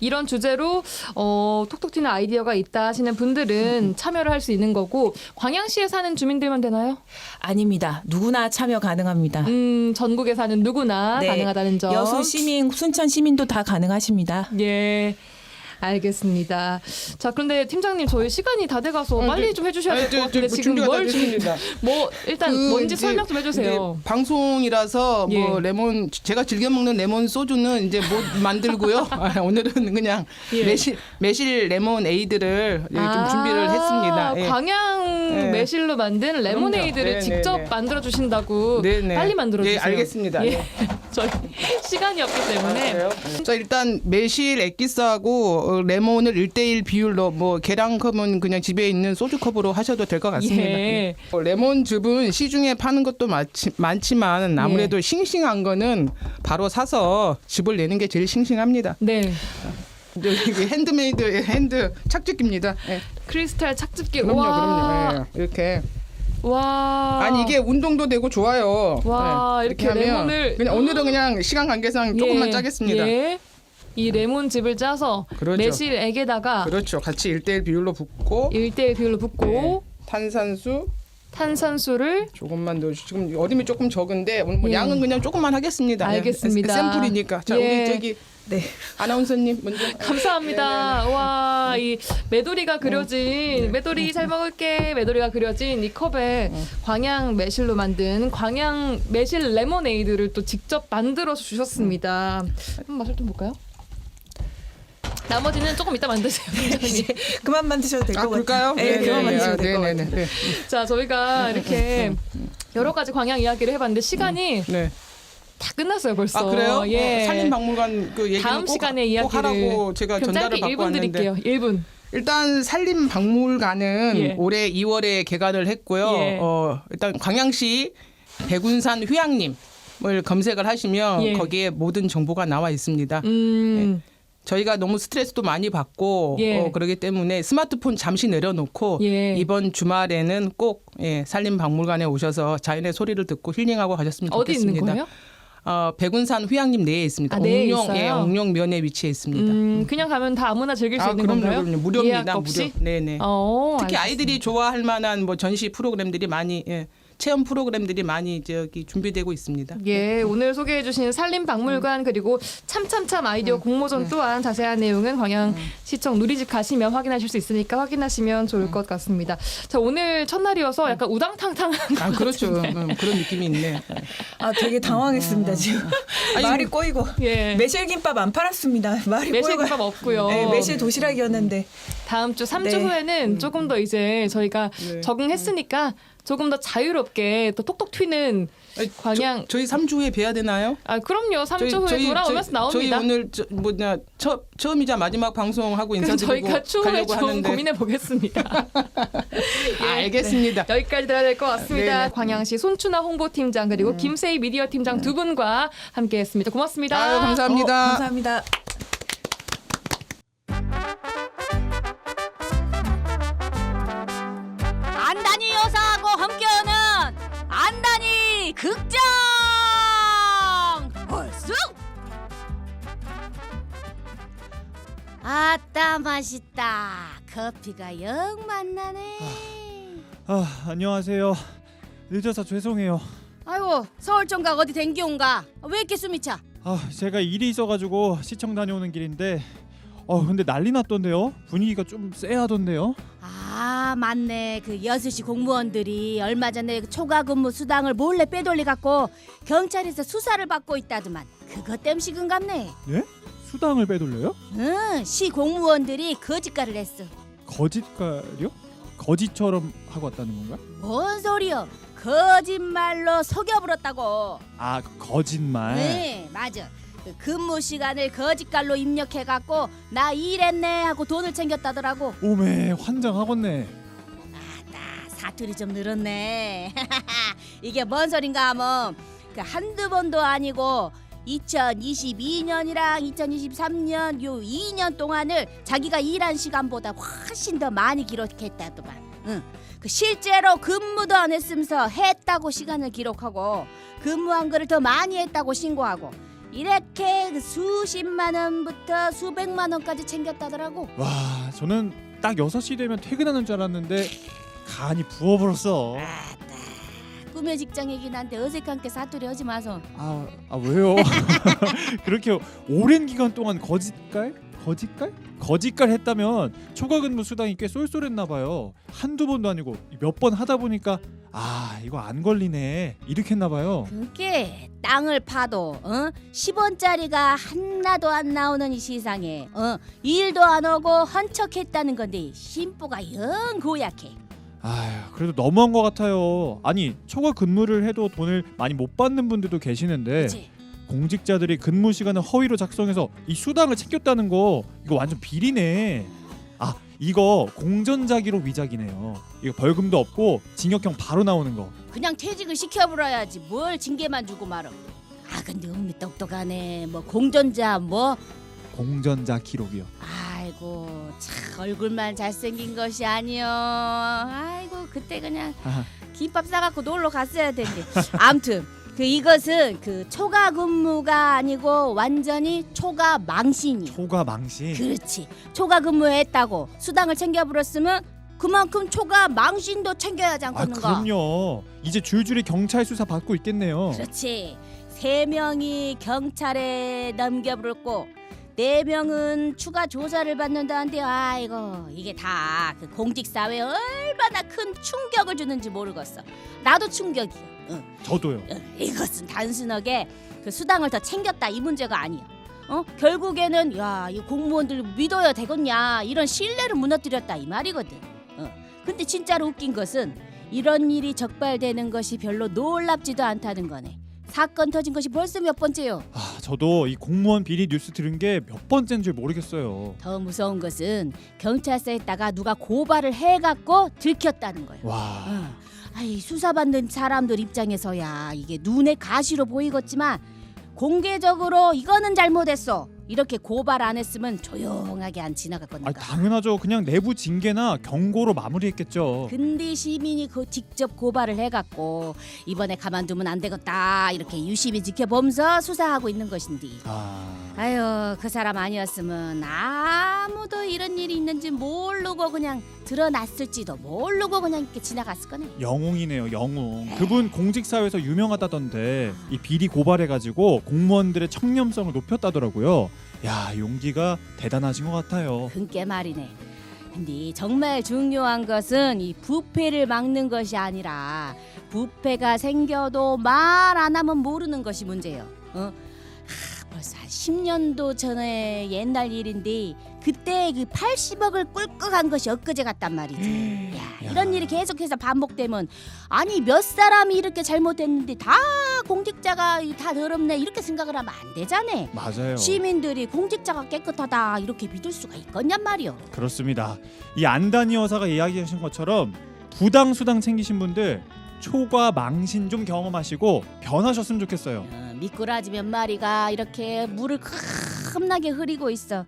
이런 주제로 톡톡 튀는 아이디어가 있다 하시는 분들은 참여를 할 수 있는 거고 광양시에 사는 주민들만 되나요? 아닙니다. 누구나 참여 가능합니다. 전국에 사는 누구나 네. 가능하다는 점. 여수 시민, 순천 시민도 다 가능하십니다. 예. 알겠습니다. 자, 그런데 팀장님 저희 시간이 다 돼가서 빨리 좀 해주셔야 될 것 같은데 지금 준비가 뭘 다 됐습니다. 뭐 일단 뭔지 이제 설명 좀 해주세요. 이제 방송이라서 뭐 예. 레몬 제가 즐겨 먹는 레몬 소주는 이제 못 만들고요. 오늘은 그냥 예. 매실 레몬 에이드를 좀 준비를 했습니다. 예. 광양 네. 매실로 만든 레모네이드를 그럼요. 네, 직접 네, 네. 만들어 주신다고 네네. 빨리 만들어 주세요. 네, 알겠습니다. 예. 저희 시간이 없기 때문에 자, 일단 매실 액기스하고 레몬을 1대1 비율로 뭐 계량컵은 그냥 집에 있는 소주컵으로 하셔도 될 것 같습니다. 예. 레몬즙은 시중에 파는 것도 많지만 아무래도 싱싱한 거는 바로 사서 즙을 내는 게 제일 싱싱합니다. 네. 이게 핸드메이드 핸드 착즙기입니다. 예. 크리스탈 착즙기. 그럼요, 와. 그럼요. 예, 이렇게. 와. 아니 이게 운동도 되고 좋아요. 와, 예, 이렇게 레몬을 그냥 오늘은 그냥 시간 관계상 조금만 짜겠습니다. 예. 이 레몬즙을 짜서 그렇죠. 매실액에다가 그렇죠. 같이 1대1 비율로 붓고 1대1 비율로 붓고 탄산수 탄산수를 조금만 넣어주시고 지금 얼음이 조금 적은데 오늘 뭐 예. 양은 그냥 조금만 하겠습니다. 알겠습니다. 샘플이니까. 자, 예. 우리 저기 아나운서님 먼저. 감사합니다. 네, 와, 이 메도리가 그려진 메도리 잘 먹을게. 메도리가 그려진 이 컵에 광양 매실로 만든 광양 매실 레모네이드를 또 직접 만들어 주셨습니다. 한번 맛을 좀 볼까요? 나머지는 조금 이따 만드세요. 굉장히. 그만 만드셔도 될 것 같아요. 그럴까요? 네, 그만 만드셔도 될 것 같아요. 네. 자, 저희가 이렇게 여러 가지 광양 이야기를 해봤는데 시간이 네. 다 끝났어요 벌써. 아 그래요? 예. 산림박물관 그 얘기는 다음 꼭, 시간에 꼭 이야기를 하라고 제가 그럼 전달을 짧게 받고 1분 왔는데 드릴게요. 1분. 일단 산림박물관은 예. 올해 2월에 개관을 했고요. 예. 일단 광양시 백운산 휴양림을 검색을 하시면 예. 거기에 모든 정보가 나와 있습니다. 저희가 너무 스트레스도 많이 받고 예. 그러기 때문에 스마트폰 잠시 내려놓고 예. 이번 주말에는 꼭 산림박물관에 오셔서 자연의 소리를 듣고 힐링하고 가셨으면 어디 좋겠습니다. 있는 거예요? 백운산 휴양림 내에 있습니다. 아, 내에 옥룡, 있어요? 옥룡면에 위치해 있습니다. 그냥 가면 다 아무나 즐길 수 있는 건가요? 그럼요. 무료입니다. 예약 없이? 무료. 네네. 특히 알겠습니다. 아이들이 좋아할 만한 뭐 전시 프로그램들이 많이 체험 프로그램들이 많이 저기 준비되고 있습니다. 예, 오늘 소개해주신 산림박물관 그리고 참참참 아이디어 공모전 또한 자세한 내용은 광양시청 누리집 가시면 확인하실 수 있으니까 확인하시면 좋을 것 같습니다. 자, 오늘 첫날이어서 약간 우당탕탕한 아 그렇죠. 그런 느낌이 있네. 아, 되게 당황했습니다 지금. 말이 꼬이고. 예. 매실김밥 안 팔았습니다. 말이 매실김밥 꼬이고. 없고요. 네, 매실 도시락이었는데. 다음 주 3주 네. 후에는 조금 더 이제 저희가 네. 적응했으니까 조금 더 자유롭게 또 톡톡 튀는 광양. 저희 3주 후에 뵈야 되나요? 아 그럼요. 3주 후에 돌아오면서 저희 나옵니다. 오늘 처음이자 마지막 방송하고 그럼 인사드리고 저희가 추후에 가려고 좀 하는데 고민해 보겠습니다. 알겠습니다. 여기까지 들어야 될 것 같습니다. 네네. 광양시 손춘아 홍보팀장 그리고 김세희 미디어 팀장 두 분과 함께했습니다. 고맙습니다. 아유, 감사합니다. 감사합니다. 안단이 여사하고 함께하는 안단이 극장 얼쑤 아따 맛있다 커피가 영 맛나네. 아, 안녕하세요. 늦어서 죄송해요. 아이고 서울정각 어디 댕겨온가 왜 이렇게 숨이 차? 아, 제가 일이 있어가지고 시청 다녀오는 길인데 근데 난리 났던데요? 분위기가 좀 쎄하던데요? 아 맞네 그 6시 공무원들이 얼마 전에 그 초과 근무 수당을 몰래 빼돌리 갖고 경찰에서 수사를 받고 있다더만 그것 땜식은갑네. 예? 수당을 빼돌려요? 응, 시 공무원들이 거짓말을 했어. 거짓말이요? 거짓처럼 하고 왔다는 건가? 뭔 소리여? 거짓말로 속여버렸다고. 아, 거짓말. 네, 맞아. 그 근무 시간을 거짓말로 입력해갖고 나 일했네 하고 돈을 챙겼다더라고. 오메, 환장하겠네. 아따, 사투리 좀 늘었네. 이게 뭔 소린가 하면 그 한두 번도 아니고 2022년이랑 2023년 요 2년 동안을 자기가 일한 시간보다 훨씬 더 많이 기록했다더만. 응. 그 실제로 근무도 안 했으면서 했다고 시간을 기록하고 근무한 거를 더 많이 했다고 신고하고 이렇게 그 수십만 원부터 수백만 원까지 챙겼다더라고. 와, 저는 딱 6시 되면 퇴근하는 줄 알았는데 간이 부어버렸어. 꿈의 직장이긴 한데 어색한게 사투리 하지 마소. 아 왜요? 그렇게 오랜 기간 동안 거짓말 했다면 초과 근무 수당이 꽤 쏠쏠했나 봐요. 한두 번도 아니고 몇 번 하다 보니까 이거 안 걸리네 이렇게 했나 봐요. 그게 땅을 파도 10원짜리가 하나도 안 나오는 이 세상에 일도 안 하고 헌척했다는 건데 심보가 영 고약해. 아휴, 그래도 너무한 것 같아요. 아니, 초과 근무를 해도 돈을 많이 못 받는 분들도 계시는데 그치? 공직자들이 근무 시간을 허위로 작성해서 이 수당을 챙겼다는 거 이거 완전 비리네. 아, 이거 공전자기로 위작이네요. 이거 벌금도 없고 징역형 바로 나오는 거. 그냥 퇴직을 시켜버려야지 뭘 징계만 주고 말어. 아 근데 은미 똑똑하네. 뭐 공전자 뭐. 공전자 기록이요. 아이고 참 얼굴만 잘생긴 것이 아니여. 아이고 그때 그냥 아하. 김밥 싸갖고 놀러 갔어야 텐데. 아무튼 이것은 초과 근무가 아니고 완전히 초과 망신이야. 초과 망신. 그렇지. 초과 근무했다고 수당을 챙겨버렸으면 그만큼 초과 망신도 챙겨야지 아, 않겠는가. 그럼요. 이제 줄줄이 경찰 수사 받고 있겠네요. 그렇지. 3명이 경찰에 넘겨버렸고 4명은 추가 조사를 받는다는데 아이고 이게 다 공직 사회에 얼마나 큰 충격을 주는지 모르겠어. 나도 충격이야. 저도요. 이것은 단순하게 수당을 더 챙겼다 이 문제가 아니야. 결국에는 야, 이 공무원들 믿어야 되겠냐 이런 신뢰를 무너뜨렸다 이 말이거든. 근데 진짜로 웃긴 것은 이런 일이 적발되는 것이 별로 놀랍지도 않다는 거네. 사건 터진 것이 벌써 몇 번째요. 아, 저도 이 공무원 비리 뉴스 들은 게 몇 번째인 줄 모르겠어요. 더 무서운 것은 경찰서에다가 누가 고발을 해갖고 들켰다는 거예요. 와. 아이, 수사받는 사람들 입장에서야 이게 눈에 가시로 보이겠지만 공개적으로 이거는 잘못했어 이렇게 고발 안 했으면 조용하게 안 지나갈 아, 거니까. 당연하죠. 그냥 내부 징계나 경고로 마무리했겠죠. 근데 시민이 직접 고발을 해갖고 이번에 가만두면 안 되겠다 이렇게 유심히 지켜보면서 수사하고 있는 것인데. 아유 그 사람 아니었으면 아무도 이런 일이 있는지 모르고 그냥 드러났을지도 모르고 그냥 이렇게 지나갔을 거네. 영웅이네요, 영웅. 그분 공직사회에서 유명하다던데 이 비리 고발해가지고 공무원들의 청렴성을 높였다더라고요. 야, 용기가 대단하신 것 같아요. 그게 말이네. 근데 정말 중요한 것은 이 부패를 막는 것이 아니라 부패가 생겨도 말 안 하면 모르는 것이 문제예요. 벌써 한 10년도 전에 옛날 일인데 그때 80억을 꿀꺽한 것이 엊그제 같단 말이지. 야, 이런 일이 계속해서 반복되면 아니 몇 사람이 이렇게 잘못했는데 다 공직자가 다 더럽네 이렇게 생각을 하면 안 되잖아. 맞아요. 시민들이 공직자가 깨끗하다 이렇게 믿을 수가 있겠냔 말이요. 그렇습니다. 이 안다니 여사가 이야기하신 것처럼 부당 수당 챙기신 분들 초과 망신 좀 경험하시고 변하셨으면 좋겠어요. 미꾸라지 몇 마리가 이렇게 물을 겁나게 흐리고 있어.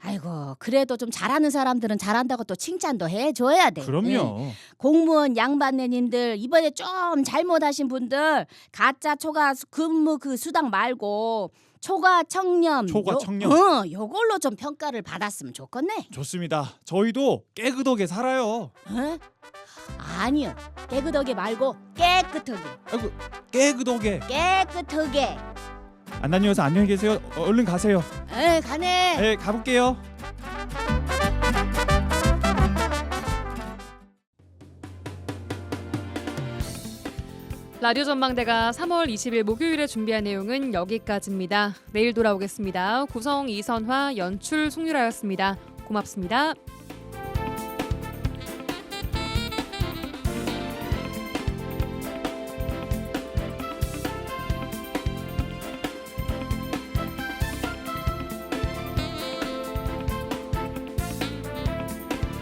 아이고 그래도 좀 잘하는 사람들은 잘한다고 또 칭찬도 해줘야 돼. 그럼요. 공무원 양반네님들 이번에 좀 잘못하신 분들 가짜 초과 근무 수당 말고 초과 청렴 요걸로 좀 평가를 받았으면 좋겠네. 좋습니다. 저희도 깨끗하게 살아요. 아니요 깨끗하게 말고 깨끗하게. 아이고, 깨끗하게. 깨끗하게. 안다니 여사 안녕히 계세요. 얼른 가세요. 가네. 네, 가볼게요. 라디오 전망대가 3월 20일 목요일에 준비한 내용은 여기까지입니다. 내일 돌아오겠습니다. 구성 이선화, 연출 송유라였습니다. 고맙습니다.